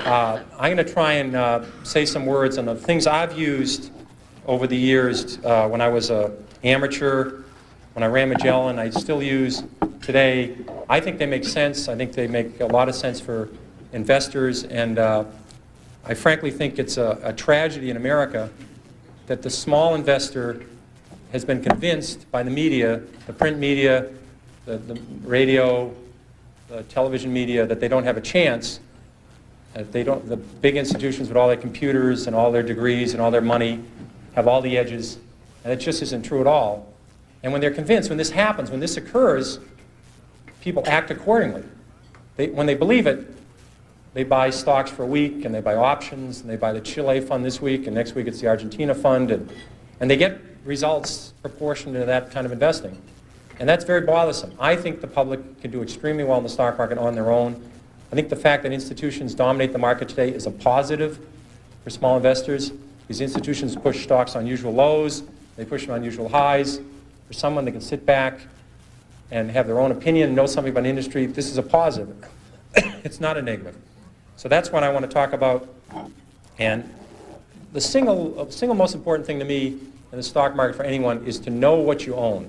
I'm going to try and say some words on the things I've used over the years when I was an amateur, when I ran Magellan, I still use today. I think they make sense. I think they make a lot of sense for investors, and I frankly think it's a tragedy in America that the small investor has been convinced by the media, the print media, the radio, the television media, that they don't have a chance. They don't, the big institutions with all their computers and all their degrees and all their money have all the edges, and it just isn't true at all. And when they're convinced, when this happens, when this occurs, people act accordingly. When they believe it, they buy stocks for a week, and they buy options, and they buy the Chile fund this week, and next week it's the Argentina fund, and they get results proportionate to that kind of investing. And that's very bothersome. I think the public can do extremely well in the stock market on their own. I think the fact that institutions dominate the market today is a positive for small investors. These institutions push stocks on unusual lows, they push them on unusual highs. For someone that can sit back and have their own opinion, know something about an industry, this is a positive. It's not a negative. So that's what I want to talk about. And the single most important thing to me in the stock market for anyone is to know what you own.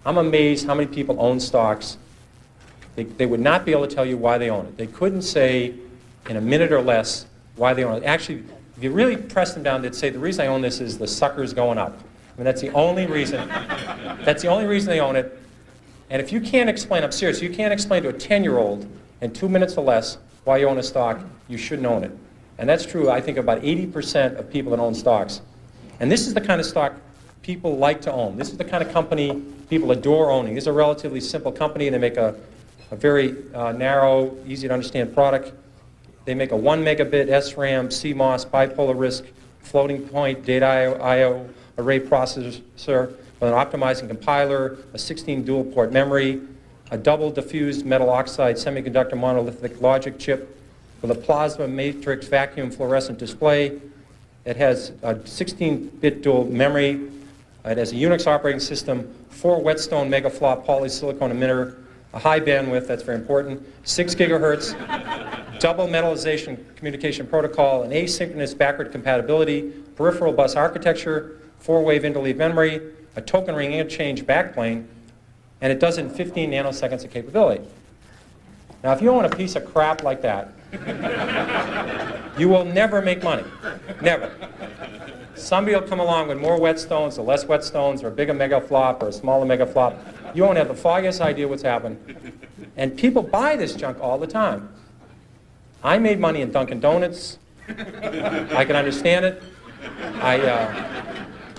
I'm amazed how many people own stocks. They would not be able to tell you why they own it. They couldn't say in a minute or less why they own it. Actually, if you really press them down, they'd say, the reason I own this is the sucker's going up. I mean, that's the only reason. That's the only reason they own it. And if you can't explain, I'm serious, you can't explain to a 10-year-old in 2 minutes or less why you own a stock, you shouldn't own it. And that's true, I think, about 80% of people that own stocks. And this is the kind of stock people like to own. This is the kind of company people adore owning. This is a relatively simple company. They make a very narrow, easy to understand product. They make a 1 megabit SRAM, CMOS, bipolar risk, floating point, data I/O array processor with an optimizing compiler, a 16 dual port memory, a double diffused metal oxide semiconductor monolithic logic chip with a plasma matrix vacuum fluorescent display. It has a 16-bit dual memory. It has a Unix operating system, 4 whetstone megaflop polysilicon emitter, a high bandwidth, that's very important, 6 gigahertz, double metallization communication protocol, an asynchronous backward compatibility, peripheral bus architecture, 4-wave interleave memory, a token ring interchange backplane, and it does it in 15 nanoseconds of capability. Now, if you own a piece of crap like that, you will never make money. Never. Somebody will come along with more whetstones or less whetstones or a bigger megaflop or a smaller megaflop. You won't have the foggiest idea what's happened. And people buy this junk all the time. I made money in Dunkin' Donuts. I can understand it.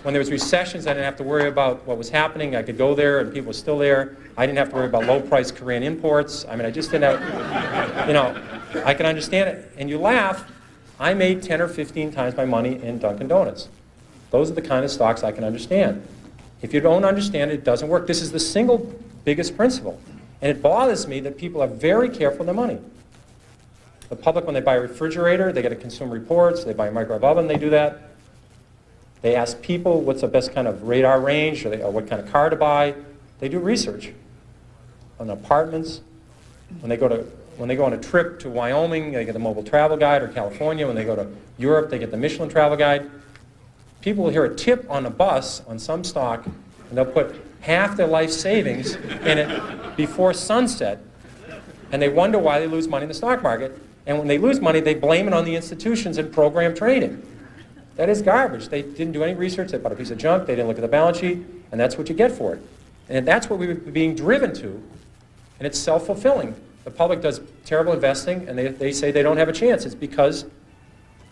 When there was recessions, I didn't have to worry about what was happening. I could go there and people were still there. I didn't have to worry about low-priced Korean imports. I mean, I just didn't have, you know, I can understand it. And you laugh, I made 10 or 15 times my money in Dunkin' Donuts. Those are the kind of stocks I can understand. If you don't understand it, it doesn't work. This is the single biggest principle. And it bothers me that people are very careful with their money. The public, when they buy a refrigerator, they get a Consumer Reports. They buy a microwave oven, they do that. They ask people what's the best kind of radar range, or what kind of car to buy. They do research on apartments. When they go on a trip to Wyoming, they get the Mobile Travel Guide, or California. When they go to Europe, they get the Michelin Travel Guide. People will hear a tip on a bus on some stock, and they'll put half their life savings in it before sunset, and they wonder why they lose money in the stock market. And when they lose money, they blame it on the institutions and program trading. That is garbage. They didn't do any research. They bought a piece of junk. They didn't look at the balance sheet, and that's what you get for it. And that's what we're being driven to, and it's self-fulfilling. The public does terrible investing, and they say they don't have a chance. It's because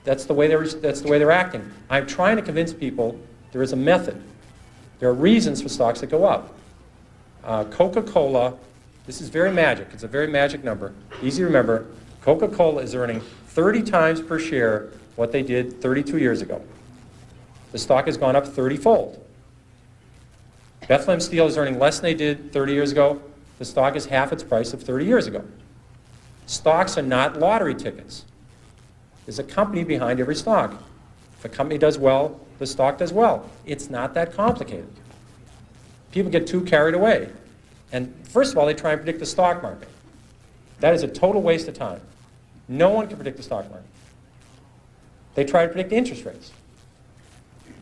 that's the way they're acting. I'm trying to convince people there is a method. There are reasons for stocks that go up. Coca-Cola, this is very magic. It's a very magic number. Easy to remember. Coca-Cola is earning 30 times per share what they did 32 years ago. The stock has gone up 30-fold. Bethlehem Steel is earning less than they did 30 years ago. The stock is half its price of 30 years ago. Stocks are not lottery tickets. There's a company behind every stock. If a company does well, the stock does well. It's not that complicated. People get too carried away. And first of all, they try and predict the stock market. That is a total waste of time. No one can predict the stock market. They try to predict interest rates.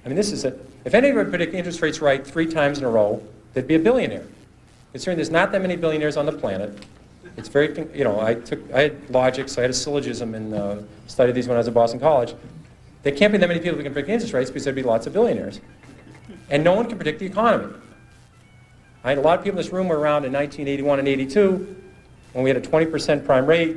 I mean, this is a, if anybody would predict interest rates right 3 times in a row, they'd be a billionaire. Considering there's not that many billionaires on the planet, it's very, you know, I had logic, so I had a syllogism and studied these when I was at Boston College. There can't be that many people who can predict interest rates because there'd be lots of billionaires. And no one can predict the economy. I had a lot of people in this room were around in 1981 and 82 when we had a 20% prime rate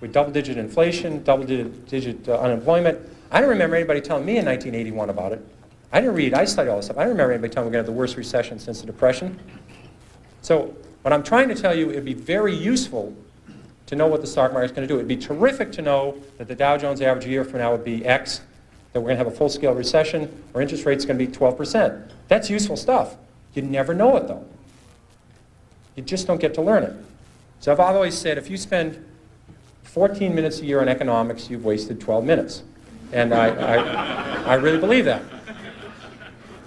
with double-digit inflation, double-digit unemployment. I don't remember anybody telling me in 1981 about it. I didn't read, I studied all this stuff. I don't remember anybody telling me we're going to have the worst recession since the Depression. So what I'm trying to tell you, it'd be very useful to know what the stock market's going to do. It'd be terrific to know that the Dow Jones average a year from now would be X, that we're going to have a full-scale recession, or interest rate's going to be 12%. That's useful stuff. You never know it, though. You just don't get to learn it. So I've always said, if you spend 14 minutes a year on economics, you've wasted 12 minutes. And I really believe that.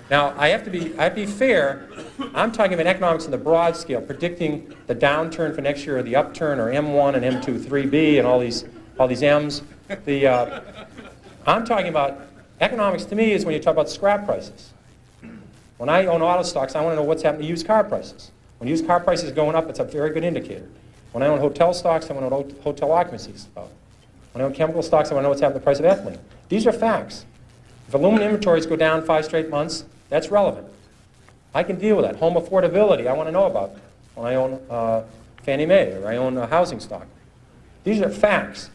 Now, I have to be fair. I'm talking about economics in the broad scale, predicting the downturn for next year, or the upturn, or M1 and M2, 3B, and all these M's. I'm talking about economics. To me, is when you talk about scrap prices. When I own auto stocks, I want to know what's happening to used car prices. When used car prices are going up, it's a very good indicator. When I own hotel stocks, I want to know what hotel occupancy is about. When I own chemical stocks, I want to know what's happening to the price of ethylene. These are facts. If aluminum inventories go down 5 straight months, that's relevant. I can deal with that. Home affordability, I want to know about when I own Fannie Mae or I own a housing stock. These are facts.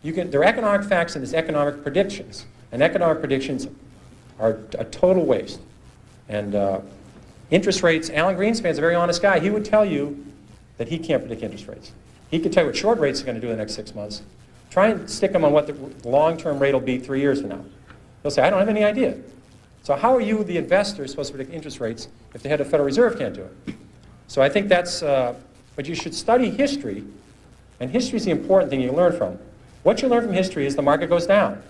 They're economic facts and there's economic predictions. And economic predictions are a total waste. And interest rates, Alan Greenspan's a very honest guy. He would tell you that he can't predict interest rates. He could tell you what short rates are going to do in the next 6 months. Try and stick him on what the long-term rate will be 3 years from now. He'll say, I don't have any idea. So how are you, the investor, supposed to predict interest rates if the head of the Federal Reserve can't do it? So I think that's, but you should study history, and history is the important thing you learn from. What you learn from history is the market goes down.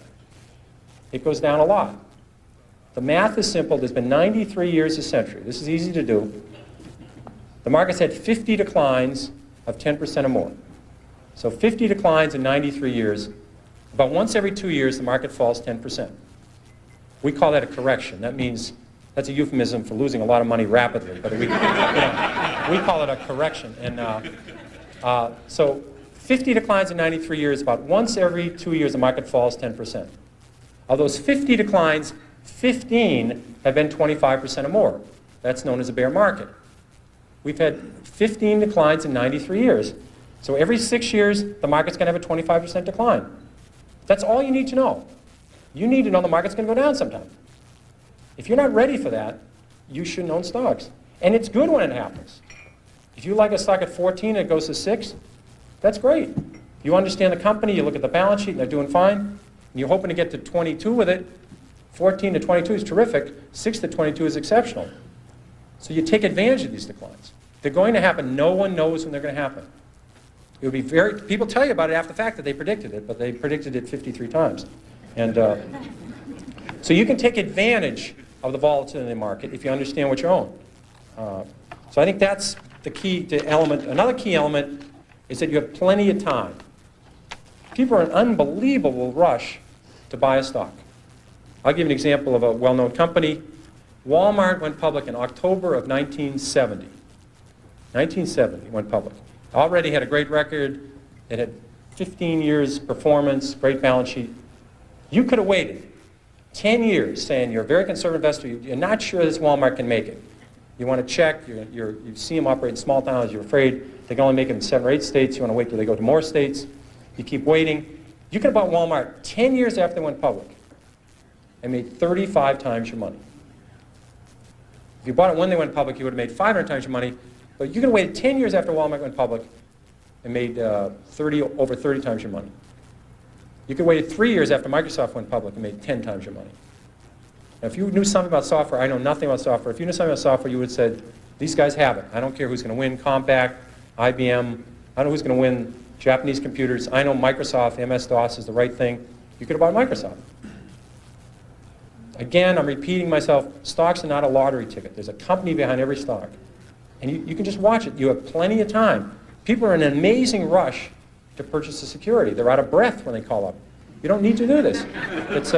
It goes down a lot. The math is simple. There's been 93 years a century. This is easy to do. The market's had 50 declines of 10% or more. So 50 declines in 93 years. About once every 2 years, the market falls 10%. We call that a correction. That means, that's a euphemism for losing a lot of money rapidly. But we call it a correction. And so 50 declines in 93 years, about once every 2 years, the market falls 10%. Of those 50 declines, 15 have been 25% or more. That's known as a bear market. We've had 15 declines in 93 years. So every 6 years, the market's going to have a 25% decline. That's all you need to know. You need to know the market's going to go down sometime. If you're not ready for that, you shouldn't own stocks. And it's good when it happens. If you like a stock at 14 and it goes to 6, that's great. You understand the company, you look at the balance sheet, and they're doing fine, and you're hoping to get to 22 with it. 14 to 22 is terrific. 6 to 22 is exceptional. So you take advantage of these declines. They're going to happen. No one knows when they're going to happen. It would be very, people tell you about it after the fact that they predicted it, but they predicted it 53 times. And so you can take advantage of the volatility in the market if you understand what you own. So I think that's the key element. Another key element is that you have plenty of time. People are in an unbelievable rush to buy a stock. I'll give you an example of a well-known company. Walmart went public in October of 1970. 1970 went public. Already had a great record. It had 15 years performance, great balance sheet. You could have waited 10 years saying you're a very conservative investor. You're not sure this Walmart can make it. You want to check. You see them operate in small towns. You're afraid they can only make it in 7 or 8 states. You want to wait till they go to more states. You keep waiting. You could have bought Walmart 10 years after they went public and made 35 times your money. If you bought it when they went public, you would have made 500 times your money. But you could have waited 10 years after Walmart went public and made over 30 times your money. You could have waited 3 years after Microsoft went public and made 10 times your money. Now, if you knew something about software, I know nothing about software. If you knew something about software, you would have said, these guys have it. I don't care who's going to win, Compaq, IBM. I don't know who's going to win Japanese computers. I know Microsoft, MS-DOS is the right thing. You could have bought Microsoft. Again, I'm repeating myself, stocks are not a lottery ticket. There's a company behind every stock. And you can just watch it. You have plenty of time. People are in an amazing rush to purchase the security. They're out of breath when they call up. You don't need to do this. It's